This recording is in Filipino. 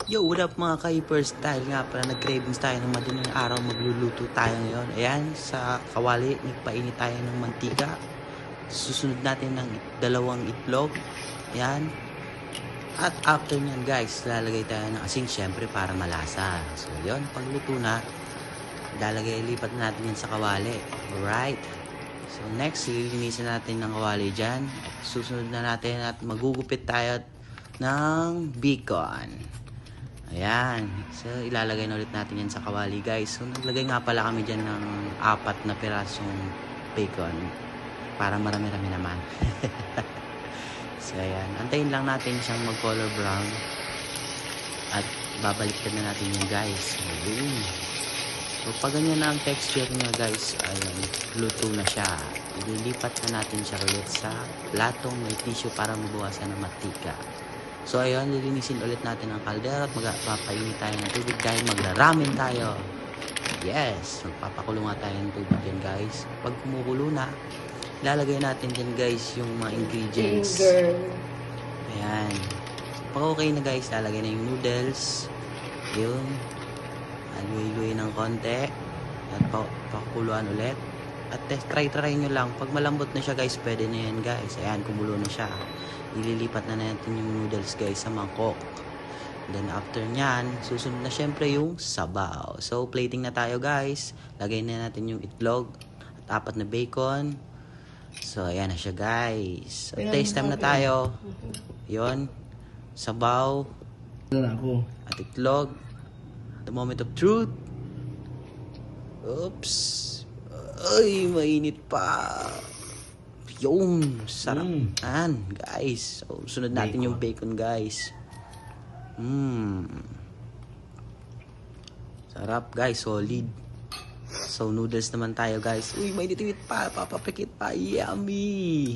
Yo, what up mga ka-hypers? Dahil nga pala nag-cravings tayo ng madaling araw, magluluto tayo ngayon. Ayan, sa kawali, nagpainit tayo ng mantika. Susunod natin ng dalawang itlog. Ayan. At after nyan guys, lalagay tayo ng asin syempre para malasa. So yun, pagluto na, lipat natin yan sa kawali. Alright. So next, lilinisin natin ng kawali dyan. At susunod na natin at magugupit tayo ng bacon. Ayan. So, ilalagay na ulit natin yan sa kawali, guys. So, naglagay nga pala kami dyan ng 4 na pirasong bacon. Para marami-rami naman. So, ayan. Antayin lang natin siyang mag-color brown. At babaliktad na natin yan, guys. Ayun. So, pag ganyan na ang texture niya, guys, ayan, luto na siya. Ililipat na natin siya ulit sa platong may tissue para mabawasan ng mantika. So ayun, lilinisin ulit natin ang kaldera at magpapainit tayo ng tubig dahil magra-ramen tayo. Yes, magpapakulo nga tayo ng tubig dyan guys. Pag kumukulo na, lalagay natin dyan guys yung mga ingredients. Ayan. Pag okay na guys, lalagay na yung noodles. Yun. Aluy-luy ng konti. At pakuluan ulit. At try nyo lang. Pag malambot na siya guys, pwede na yan guys. Ayan, kumulo na siya. Ililipat na natin yung noodles guys sa mangkok. Then after nyan, susunod na syempre yung sabaw. So plating na tayo guys. Lagay na natin yung itlog at 4 na bacon. So ayan na siya guys. So taste time na tayo. Yon, sabaw at itlog. The moment of truth. Oops. Ay, mainit pa. Yung sarap. Guys. So, sunod natin yung bacon, guys. Sarap, guys. Solid. So, noodles naman tayo, guys. Uy, may nitiwit pa. Papapikit pa. Yummy.